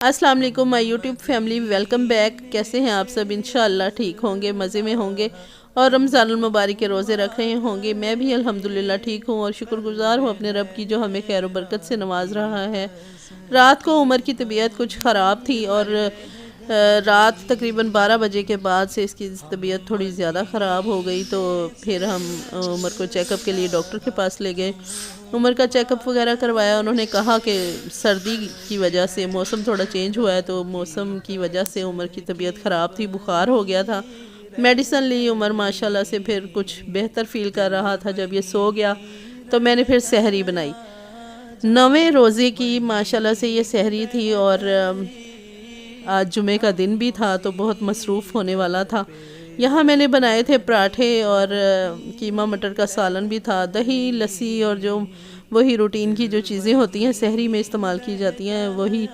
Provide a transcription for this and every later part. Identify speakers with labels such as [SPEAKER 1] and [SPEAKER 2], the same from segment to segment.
[SPEAKER 1] अस्सलाम वालेकुम my YouTube family, welcome back. कैसे हैं आप सब? इंशाअल्लाह ठीक होंगे, मज़े में होंगे और रमज़ानुल मुबारक के रोज़े रख रहे होंगे। मैं भी अल्हम्दुलिल्लाह ठीक हूँ और शुक्रगुज़ार हूँ अपने रब की जो हमें खैर व बरकत से नवाज रहा है। रात को उमर की तबीयत कुछ ख़राब थी और रात तकरीबन 12 बजे के बाद से इसकी तबीयत थोड़ी ज़्यादा ख़राब हो गई। तो फिर हम उमर को चेकअप के लिए डॉक्टर के पास ले गए। उमर का चेकअप वगैरह करवाया। उन्होंने कहा कि सर्दी की वजह से मौसम थोड़ा चेंज हुआ है, तो मौसम की वजह से उमर की तबीयत ख़राब थी, बुखार हो गया था। मेडिसिन ली। उमर माशाल्लाह से फिर कुछ बेहतर फील कर रहा था। जब ये सो गया तो मैंने फिर सहरी बनाई। 9वें रोज़े की माशाल्लाह से ये सहरी थी और आज जुमे का दिन भी था तो बहुत मसरूफ़ होने वाला था। यहाँ मैंने बनाए थे पराठे और कीमा मटर का सालन भी था, दही लस्सी और जो वही रूटीन की जो चीज़ें होती हैं सहरी में इस्तेमाल की जाती हैं वही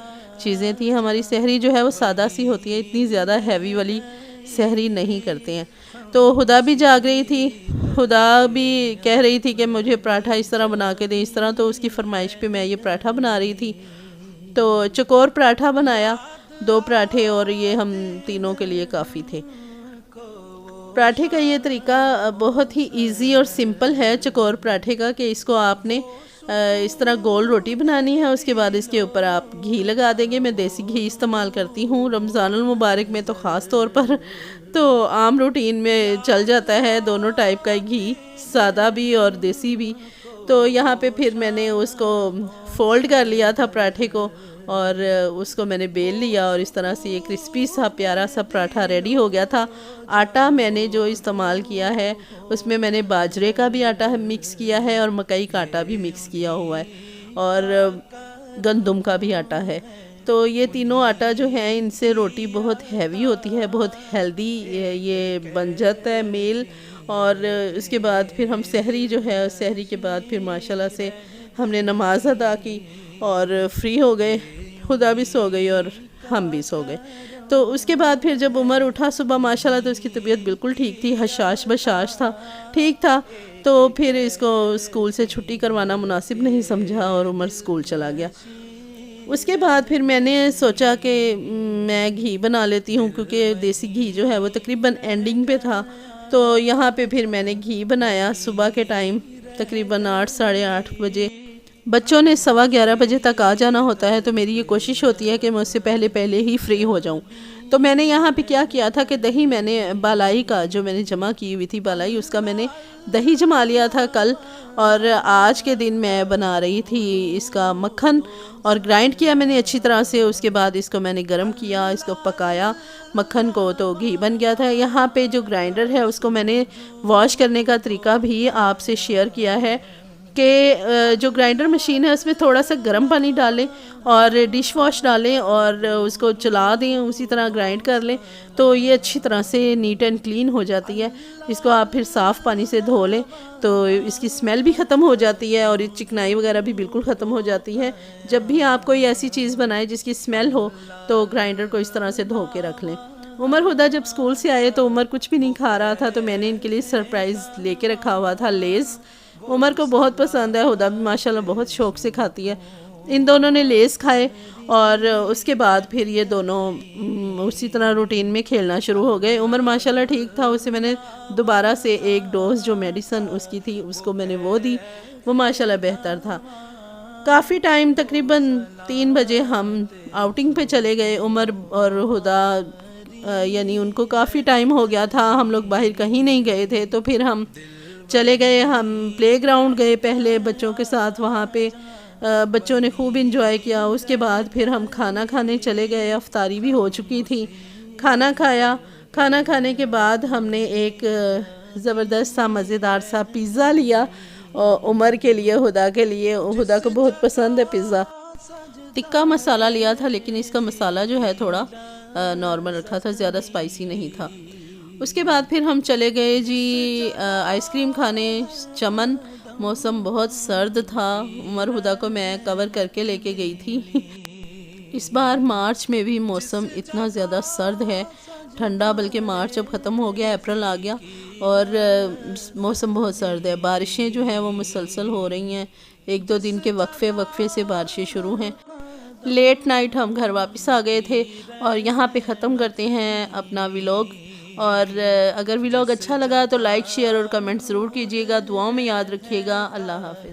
[SPEAKER 1] चीज़ें थी। हमारी सहरी जो है वो सादा सी होती है, इतनी ज़्यादा हैवी वाली सहरी नहीं करते हैं। तो हुदा भी जाग रही थी। हुदा भी कह रही थी कि मुझे पराठा इस तरह बना के दें, इस तरह। तो उसकी फरमाइश पे मैं ये पराठा बना रही थी। तो चकोर पराठा बनाया, 2 पराठे, और ये हम तीनों के लिए काफ़ी थे। पराठे का ये तरीका बहुत ही इजी और सिंपल है चकोर पराठे का, कि इसको आपने इस तरह गोल रोटी बनानी है। उसके बाद इसके ऊपर आप घी लगा देंगे। मैं देसी घी इस्तेमाल करती हूँ रमज़ानुल मुबारक में तो ख़ास तौर पर। तो आम रूटीन में चल जाता है दोनों टाइप का घी, सादा भी और देसी भी। तो यहाँ पे फिर मैंने उसको फोल्ड कर लिया था पराठे को और उसको मैंने बेल लिया और इस तरह से ये क्रिस्पी सा प्यारा सा पराठा रेडी हो गया था। आटा मैंने जो इस्तेमाल किया है उसमें मैंने बाजरे का भी आटा मिक्स किया है और मकई का आटा भी मिक्स किया हुआ है और गंदम का भी आटा है। तो ये तीनों आटा जो है इनसे रोटी बहुत हैवी होती है, बहुत हेल्दी ये बन जाता है मेल। और उसके बाद फिर हम सहरी जो है, सहरी के बाद फिर माशाल्लाह से हमने नमाज अदा की और फ्री हो गए। खुदा भी सो गई और हम भी सो गए। तो उसके बाद फिर जब उमर उठा सुबह माशाल्लाह तो उसकी तबीयत बिल्कुल ठीक थी, हशाश बशाश था, ठीक था। तो फिर इसको स्कूल से छुट्टी करवाना मुनासिब नहीं समझा और उमर स्कूल चला गया। उसके बाद फिर मैंने सोचा कि मैं घी बना लेती हूँ, क्योंकि देसी घी जो है वो तकरीबन एंडिंग पे था। तो यहाँ पे फिर मैंने घी बनाया सुबह के टाइम तकरीबन 8 साढ़े 8 बजे। बच्चों ने 11:15 बजे तक आ जाना होता है, तो मेरी ये कोशिश होती है कि मैं उससे पहले पहले ही फ्री हो जाऊं। तो मैंने यहाँ पे क्या किया था कि दही मैंने बालाई का जो मैंने जमा की हुई थी बालाई, उसका मैंने दही जमा लिया था कल, और आज के दिन मैं बना रही थी इसका मक्खन और ग्राइंड किया मैंने अच्छी तरह से। उसके बाद इसको मैंने गर्म किया, इसको पकाया मक्खन को, तो घी बन गया था। यहाँ पे जो ग्राइंडर है उसको मैंने वॉश करने का तरीका भी आपसे शेयर किया है कि जो ग्राइंडर मशीन है उसमें थोड़ा सा गर्म पानी डालें और डिश वॉश डालें और उसको चला दें, उसी तरह ग्राइंड कर लें तो ये अच्छी तरह से नीट एंड क्लीन हो जाती है। इसको आप फिर साफ़ पानी से धो लें तो इसकी स्मेल भी ख़त्म हो जाती है और चिकनाई वगैरह भी बिल्कुल ख़त्म हो जाती है। जब भी आप कोई ऐसी चीज़ बनाएं जिसकी स्मेल हो तो ग्राइंडर को इस तरह से धो के रख लें। उमर हुदा जब स्कूल से आए तो उमर कुछ भी नहीं खा रहा था, तो मैंने इनके लिए सरप्राइज़ लेके रखा हुआ था लेज़। उमर को बहुत पसंद है, हुदा भी माशाल्लाह बहुत शौक़ से खाती है। इन दोनों ने लेस खाए और उसके बाद फिर ये दोनों उसी तरह रूटीन में खेलना शुरू हो गए। उमर माशाल्लाह ठीक था, उसे मैंने दोबारा से एक डोज जो मेडिसिन उसकी थी उसको मैंने वो दी, वो माशाल्लाह बेहतर था। काफ़ी टाइम तकरीबन 3 बजे हम आउटिंग पे चले गए। उमर और हुदा यानी उनको काफ़ी टाइम हो गया था, हम लोग बाहर कहीं नहीं गए थे। तो फिर हम चले गए, हम प्लेग्राउंड गए पहले बच्चों के साथ, वहाँ पे बच्चों ने खूब इंजॉय किया। उसके बाद फिर हम खाना खाने चले गए, अफ्तारी भी हो चुकी थी, खाना खाया। खाना खाने के बाद हमने एक ज़बरदस्त सा मज़ेदार सा पिज़्ज़ा लिया उमर के लिए, हुदा के लिए। हुदा को बहुत पसंद है पिज़्ज़ा। टिक्का मसाला लिया था, लेकिन इसका मसाला जो है थोड़ा नॉर्मल रखा था, ज़्यादा स्पाइसी नहीं था। उसके बाद फिर हम चले गए जी आइसक्रीम खाने चमन। मौसम बहुत सर्द था, उमर हुदा को मैं कवर करके लेके गई थी। इस बार मार्च में भी मौसम इतना ज़्यादा सर्द है, ठंडा, बल्कि मार्च अब ख़त्म हो गया, अप्रैल आ गया और मौसम बहुत सर्द है। बारिशें जो हैं वो मुसलसल हो रही हैं, 1-2 दिन के वक्फे से बारिशें शुरू हैं। लेट नाइट हम घर वापस आ गए थे और यहाँ पे ख़त्म करते हैं अपना व्लॉग। और अगर व्लॉग अच्छा लगा तो लाइक शेयर और कमेंट ज़रूर कीजिएगा। दुआओं में याद रखिएगा। अल्लाह हाफ़िज़।